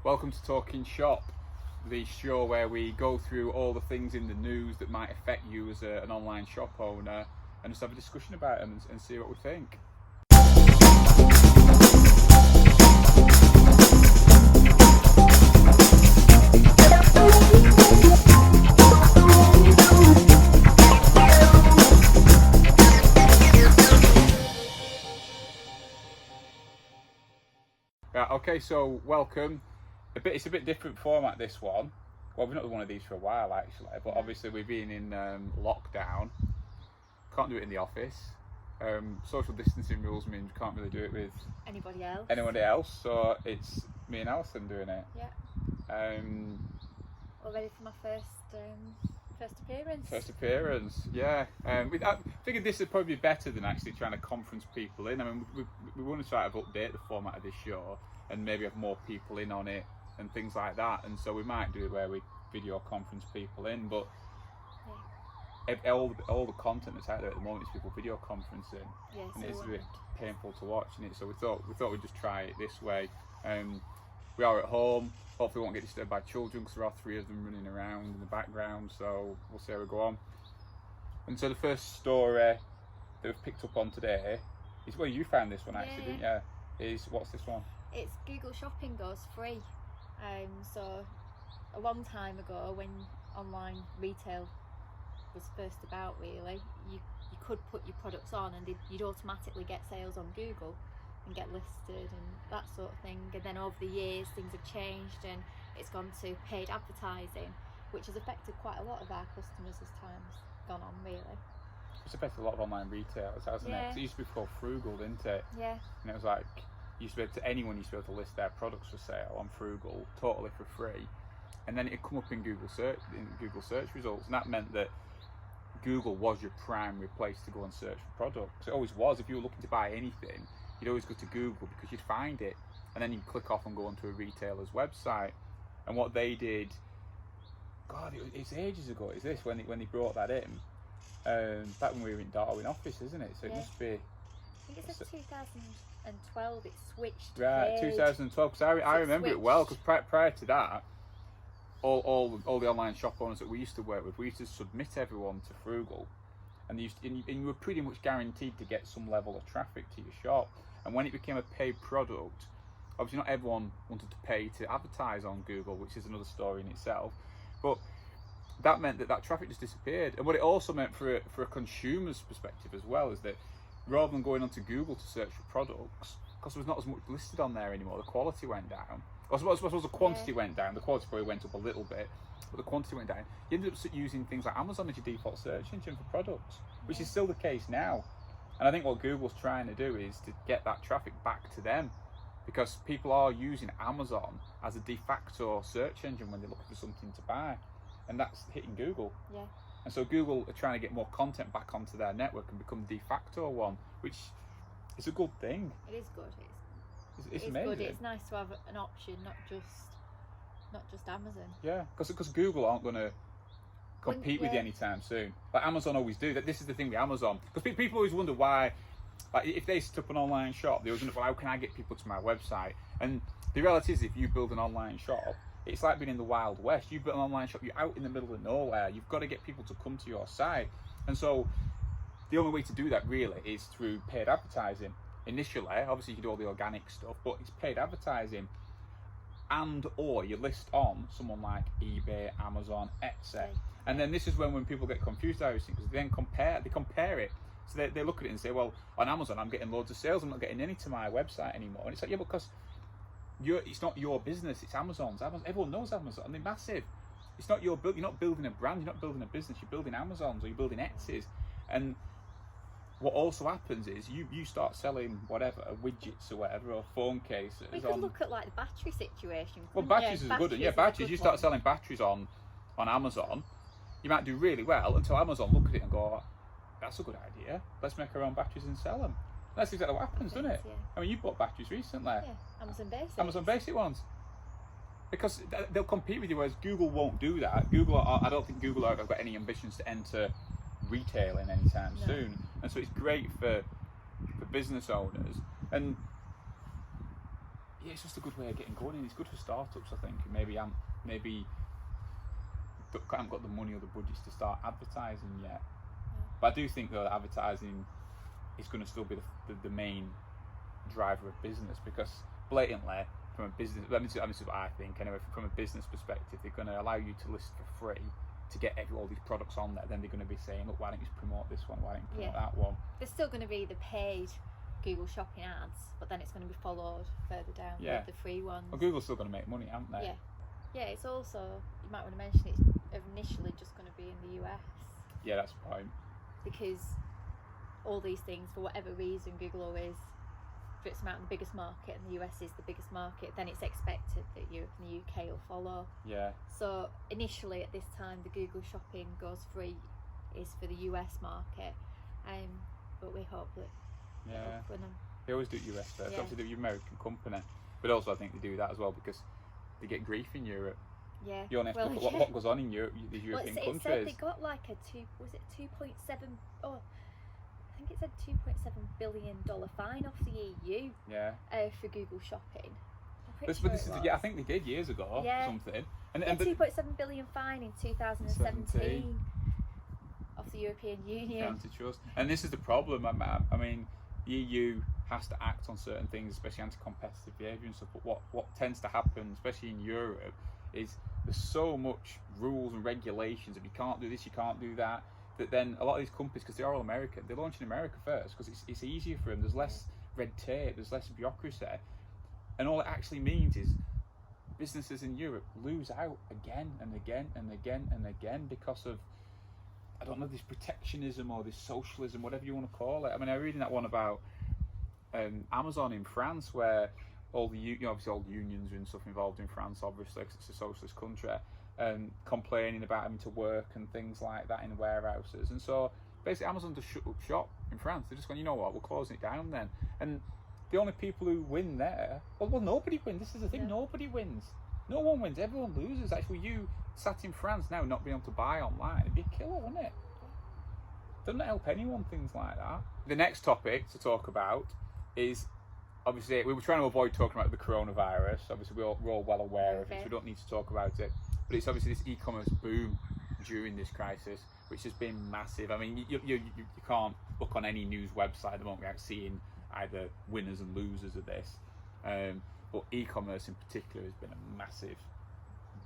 Welcome to Talking Shop, the show where we go through all the things in the news that might affect you as an online shop owner and just have a discussion about them and see what we think. Right, okay, so welcome. It's a bit different format, this one. Well, we've not done one of these for a while actually, but obviously we've been in lockdown. Can't do it in the office. Social distancing rules mean we can't really do it with anybody else. So it's me and Alison doing it. Yeah. All ready for my first appearance. First appearance, yeah. I figured this would probably be better than actually trying to conference people in. I mean, we want to try to update the format of this show and maybe have more people in on it and things like that. And so we might do it where we video conference people in, but all the content that's out there at the moment is people video conferencing, and it's a bit painful to watch, isn't it? So we thought we'd just try it this way. We are at home. Hopefully we won't get disturbed by children because there are 3 of them running around in the background, so we'll see how we go on. And so the first story that we've picked up on today is, well, you found this one actually, didn't you? What's this one? It's Google Shopping goes free. So a long time ago, when online retail was first about, really, you could put your products on and you'd automatically get sales on Google and get listed and that sort of thing. And then over the years things have changed and it's gone to paid advertising, which has affected quite a lot of our customers as time's gone on, really. It's affected a lot of online retailers, hasn't it? 'Cause it used to be called Frugal, didn't it? Yeah. And it was like anyone used to be able to list their products for sale on Frugal totally for free, and then it'd come up in Google search results, and that meant that Google was your primary place to go and search for products. It always was. If you were looking to buy anything, you'd always go to Google because you'd find it, and then you'd click off and go onto a retailer's website. And what they did, God, it's ages ago. Is this when they brought that in? Back when we were in Darwin office, isn't it? So it must be. I think it's 2012. It switched. Right, 2012. Because I remember it well. Because prior to that, all the online shop owners that we used to work with, we used to submit everyone to Frugal, and you were pretty much guaranteed to get some level of traffic to your shop. And when it became a paid product, obviously not everyone wanted to pay to advertise on Google, which is another story in itself, but that meant that traffic just disappeared. And what it also meant for a consumer's perspective as well is that rather than going onto Google to search for products, because there was not as much listed on there anymore, the quality went down. I suppose the quantity went down. The quality probably went up a little bit, but the quantity went down. You ended up using things like Amazon as your default search engine for products, which is still the case now. And I think what Google's trying to do is to get that traffic back to them, because people are using Amazon as a de facto search engine when they're looking for something to buy, and that's hitting Google. Yeah. And so Google are trying to get more content back onto their network and become the de facto one, which is a good thing. It is good. It's amazing. Good. It's nice to have an option, not just Amazon. Yeah, because Google aren't going to compete with you anytime soon. Like Amazon always do. That this is the thing with Amazon. Because people always wonder why, like if they set up an online shop, they always wonder, well, how can I get people to my website? And the reality is, if you build an online shop, it's like being in the Wild West. You build an online shop, you're out in the middle of nowhere. You've got to get people to come to your site. And so the only way to do that really is through paid advertising. Initially, obviously you can do all the organic stuff, but it's paid advertising, and or you list on someone like eBay, Amazon, Etsy. And then this is when people get confused, I think, because they then compare it. So they look at it and say, well, on Amazon I'm getting loads of sales, I'm not getting any to my website anymore. And it's like, yeah, because it's not your business, it's Amazon's. Everyone knows Amazon, and they're massive. It's not you're not building a brand, you're not building a business, you're building Amazon's or you're building Etsy's. And what also happens is you start selling whatever, widgets or whatever, or phone cases. We could look at like the battery situation. Well, batteries is good. Yeah, batteries. You start selling batteries on Amazon, you might do really well until Amazon look at it and go, that's a good idea. Let's make our own batteries and sell them. That's exactly what happens, doesn't it? Yeah. I mean, you bought batteries recently. Yeah, Amazon basic ones. Because they'll compete with you, whereas Google won't do that. I don't think Google have got any ambitions to enter retailing anytime soon, and so it's great for business owners. And it's just a good way of getting going, and it's good for startups, I think. And maybe haven't got the money or the budgets to start advertising yet. But I do think though that advertising is going to still be the main driver of business, because blatantly from a business, this is what I think anyway, from a business perspective, they're going to allow you to list for free to get all these products on there. Then they're going to be saying, look, why don't you promote this one, why don't you promote that one? There's still going to be the paid Google shopping ads, but then it's going to be followed further down with the free ones. Well, Google's still going to make money, haven't they? Yeah, it's also, you might want to mention, it's initially just going to be in the US. Yeah, that's the point. Because all these things, for whatever reason, Google always puts them out in the biggest market, and the US is the biggest market, then it's expected that Europe and the UK will follow. Yeah. So initially at this time, the Google shopping goes free is for the US market, but we hope that they always do it US first. Obviously they're an American company, but also I think they do that as well because they get grief in Europe. Yeah. You only have to look at what goes on in Europe, the European countries. It said they got like a 2.7? Oh, I think it said $2.7 billion fine off the EU. Yeah. For Google shopping. I think they did years ago. Or something. And 2.7 billion fine in 2017 of the European Union. Antitrust. And this is the problem. I mean, the EU has to act on certain things, especially anti-competitive behaviour and stuff. But what tends to happen, especially in Europe, is there's so much rules and regulations. If you can't do this, you can't do that. That then a lot of these companies, because they're all American, they launch in America first because it's easier for them. There's less red tape, there's less bureaucracy, and all it actually means is businesses in Europe lose out again and again and again and again because of, I don't know, this protectionism or this socialism, whatever you want to call it. I mean, I was reading that one about Amazon in France, where obviously all the unions and stuff involved in France, obviously, because it's a socialist country, complaining about having to work and things like that in warehouses. And so basically Amazon just shut up shop in France. They're just going, you know what, we're closing it down then. And the only people who win there, well nobody wins. This is the thing, nobody wins. No one wins, everyone loses. Actually, you sat in France now not being able to buy online, it'd be a killer, wouldn't it? Doesn't help anyone, things like that. The next topic to talk about is, obviously, we were trying to avoid talking about the coronavirus. Obviously, we're all well aware of it, so we don't need to talk about it. But it's obviously this e-commerce boom during this crisis, which has been massive. I mean, you can't look on any news website at the moment without seeing either winners and losers of this. But e-commerce in particular has been a massive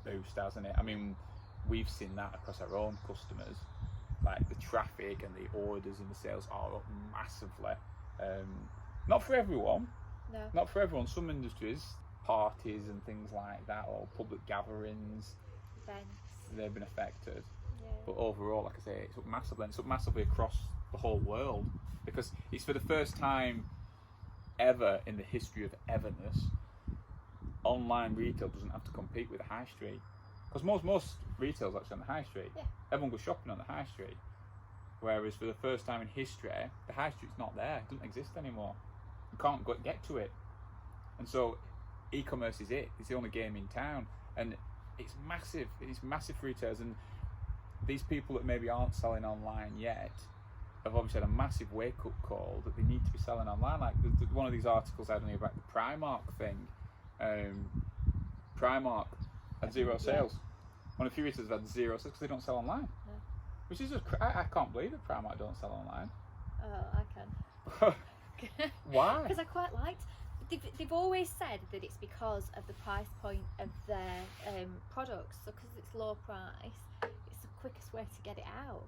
boost, hasn't it? I mean, we've seen that across our own customers. Like the traffic and the orders and the sales are up massively. Not for everyone. No. Not for everyone. Some industries, parties and things like that, or public gatherings, events, they've been affected. Yeah. But overall, like I say, it's up massively. And it's up massively across the whole world, because it's for the first time ever in the history of everness, online retail doesn't have to compete with the high street. Because most retail's actually on the high street. Yeah. Everyone goes shopping on the high street. Whereas for the first time in history, the high street's not there. It doesn't exist anymore. You can't get to it. And so e-commerce is it. It's the only game in town. And it's massive. It's massive for retailers. And these people that maybe aren't selling online yet have obviously had a massive wake-up call that they need to be selling online. Like one of these articles I don't know about the Primark thing. Primark had zero sales. One of the few retailers had zero sales because they don't sell online. No. Which is I can't believe that Primark don't sell online. Oh, I can. Why? Because I quite liked. They've always said that it's because of the price point of their products. So because it's low price, it's the quickest way to get it out.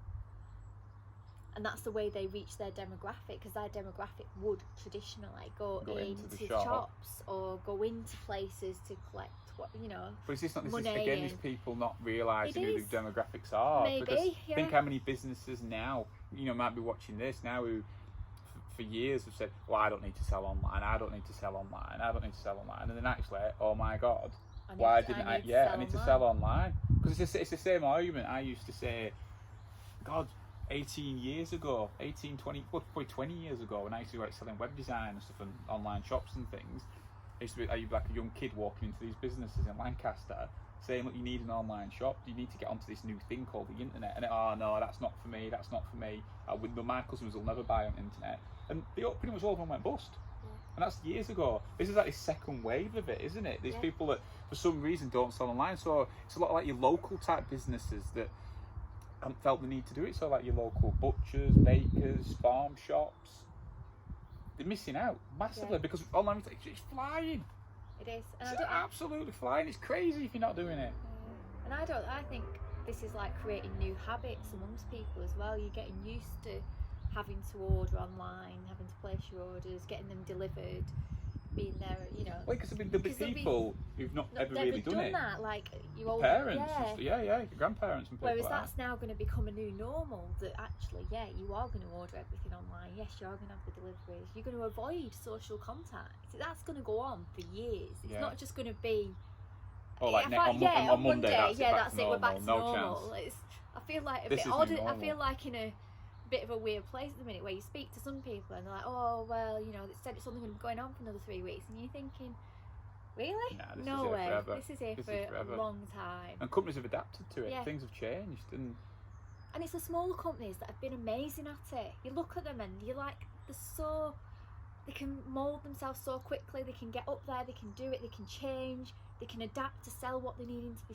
And that's the way they reach their demographic, because their demographic would traditionally go into the shops or go into places to collect what, you know. But is this not money again these people not realising who the demographics are? Maybe, because think how many businesses now, might be watching this now who for years have said, well, I don't need to sell online, I don't need to sell online, I don't need to sell online, and then actually, oh my God, why didn't I? Yeah, I need to sell online. Because it's the same argument I used to say, God, 18 years ago, 18, 20, well, probably 20 years ago, when I used to be selling web design and stuff and online shops and things, I'd be like a young kid walking into these businesses in Lancaster saying, look, you need an online shop, you need to get onto this new thing called the internet. And oh no, that's not for me, my customers will never buy on the internet. And pretty much all of them went bust. And that's years ago. This is like the second wave of it, isn't it? These people that for some reason don't sell online. So it's a lot like your local type businesses that haven't felt the need to do it. So like your local butchers, bakers, farm shops, they're missing out massively because online retail, it's flying. It is. And It's absolutely flying. It's crazy if you're not doing it. And I think this is like creating new habits amongst people as well. You're getting used to having to order online, having to place your orders, getting them delivered, being there, you know. Well, because there'll be people who've not ever really done it. That, like your old parents, your grandparents and people. Whereas like that's now going to become a new normal. That actually, you are going to order everything online. Yes, you are going to have the deliveries. You're going to avoid social contact. That's going to go on for years. It's not just going to be. Oh, like on Monday, that's it. We're back to no normal. chance. I feel like a This bit is odd. new I normal. feel like in a bit of a weird place at the minute where you speak to some people and they're like, oh well, you know, they said it's only going to be going on for another 3 weeks, and you're thinking, really? Nah, this no is way. Here forever. This is here This for is forever. a long time. And companies have adapted to it. Yeah. Things have changed, and it's the smaller companies that have been amazing at it. You look at them and you're like, they can mould themselves so quickly. They can get up there. They can do it. They can change. They can adapt to sell what they're needing to be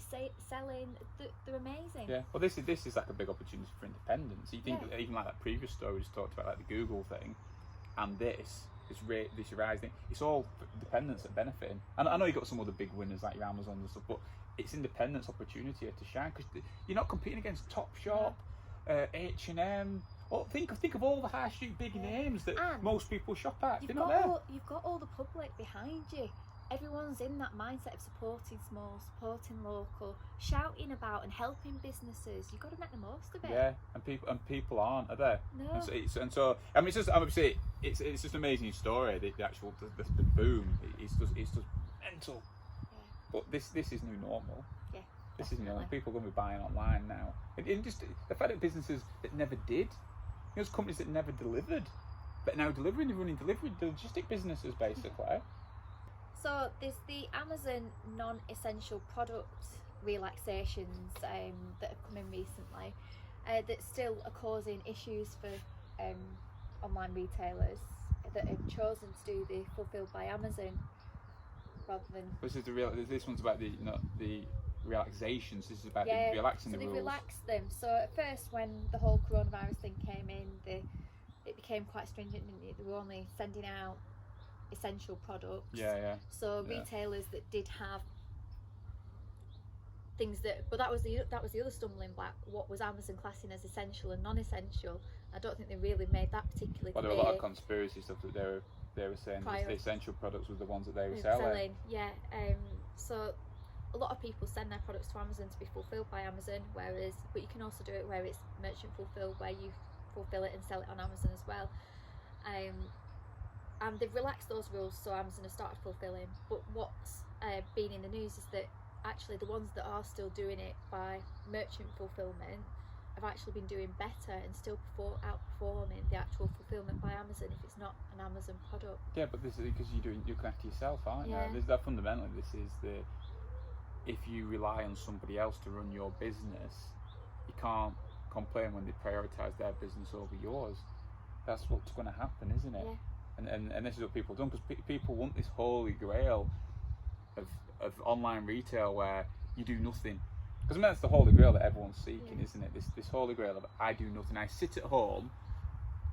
selling. They're amazing. yeah. Well, this is like a big opportunity for independence. You think even like that previous story we just talked about, like the Google thing, and this rise thing. It's all independents that are benefiting. And I know you got some other big winners like your Amazon and stuff, but it's independence opportunity here to shine because you're not competing against Topshop, H&M. Oh, think of all the high street big names that most people shop at. They're not there. You've got all the public behind you. Everyone's in that mindset of supporting small, supporting local, shouting about and helping businesses. You've got to make the most of it. Yeah, and people aren't, are they? No. And so I mean, it's just obviously it's just an amazing story. The actual the boom. It's just mental. Yeah. But this is new normal. Yeah. This is new normal. People are going to be buying online now. And just the fact that businesses that never did, there's companies that never delivered, but now delivering, they're running delivery, logistic businesses basically. So there's the Amazon non-essential product relaxations that have come in recently that still are causing issues for online retailers that have chosen to do the Fulfilled by Amazon rather than. This one's about the relaxations. This is about relaxing the rules. They relaxed them. So at first, when the whole coronavirus thing came in, it became quite stringent. They were only sending out essential products. So retailers that did have things but that was the other stumbling block. What was Amazon classing as essential and non-essential? I don't think they really made that particularly clear. Well, there were a lot of conspiracy stuff that they were saying that the essential products were the ones that they were selling. So a lot of people send their products to Amazon to be fulfilled by Amazon, but you can also do it where it's merchant fulfilled, where you fulfill it and sell it on Amazon as well. And they've relaxed those rules, so Amazon has started fulfilling. But what's been in the news is that actually the ones that are still doing it by merchant fulfillment have actually been doing better and still outperforming the actual fulfillment by Amazon if it's not an Amazon product. Yeah, but this is because you're looking after yourself, aren't you? That fundamentally, this is if you rely on somebody else to run your business, you can't complain when they prioritise their business over yours. That's what's going to happen, isn't it? Yeah. And this is what people have done, because people want this holy grail of online retail where you do nothing. Because I mean, that's the holy grail that everyone's seeking, isn't it? This holy grail of I do nothing. I sit at home,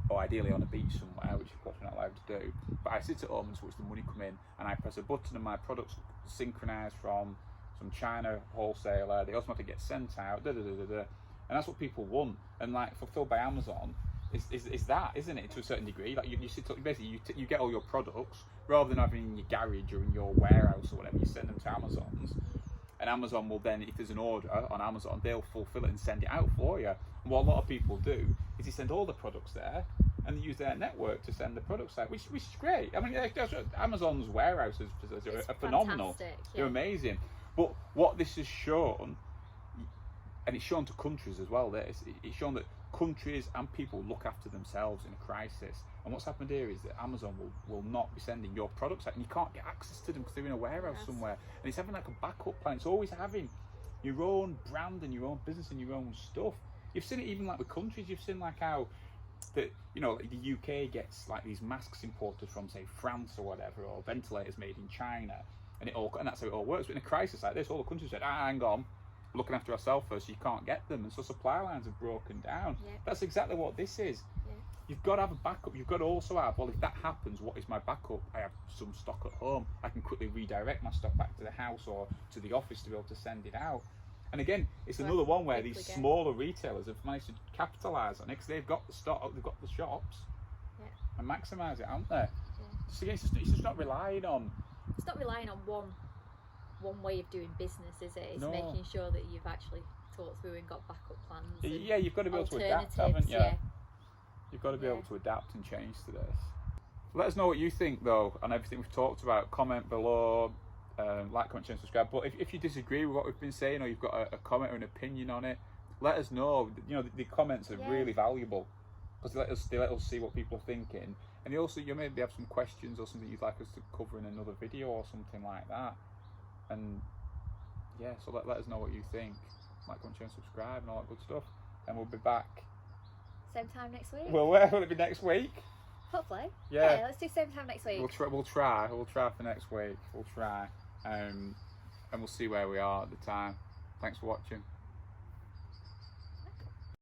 or ideally on a beach somewhere, which of course we're not allowed to do, but I sit at home and watch the money come in, and I press a button and my products synchronise from some China wholesaler, they automatically get sent out, and that's what people want. And like Fulfilled by Amazon is that, isn't it, to a certain degree? Like you sit up, basically you get all your products, rather than having in your garage or in your warehouse or whatever, you send them to Amazon's, and Amazon will then, if there's an order on Amazon, they'll fulfill it and send it out for you. And what a lot of people do is they send all the products there and they use their network to send the products out, which is great. I mean, Amazon's warehouses are phenomenal. They're amazing. But what this has shown, and it's shown to countries as well, it's shown that countries and people look after themselves in a crisis. And what's happened here is that Amazon will not be sending your products out, and you can't get access to them because they're in a warehouse somewhere. And it's having like a backup plan. It's always having your own brand and your own business and your own stuff. You've seen it even like with countries. You've seen like how that, you know, like the UK gets like these masks imported from, say, France or whatever, or ventilators made in China, and that's how it all works. But in a crisis like this, all the countries said, hang on, we're looking after ourselves first, so you can't get them, and so supply lines have broken down. Yeah. That's exactly what this is. Yeah. You've got to have a backup. You've got to also have, well, if that happens, what is my backup? I have some stock at home. I can quickly redirect my stock back to the house or to the office to be able to send it out. And again, it's another one where these smaller retailers have managed to capitalise on it, because they've got the stock, they've got the shops, and maximise it, haven't they? Yeah. So again, it's just not relying on. It's not relying on one way of doing business, is it? It's No. making sure that you've actually thought through and got backup plans. And Yeah, you've got to be able to adapt, haven't you? You've got to be able to adapt and change to this. Let us know what you think, though, on everything we've talked about. Comment below, like, comment, share, and subscribe. But if you disagree with what we've been saying, or you've got a comment or an opinion on it, let us know. You know, the comments are really valuable, because they let us see what people are thinking. And you maybe have some questions or something you'd like us to cover in another video or something like that. And yeah, so let us know what you think. Like, comment, share, and subscribe, and all that good stuff. And we'll be back. Same time next week. Well, where will it be next week? Hopefully. Yeah. Let's do same time next week. We'll try for next week. We'll try. And we'll see where we are at the time. Thanks for watching.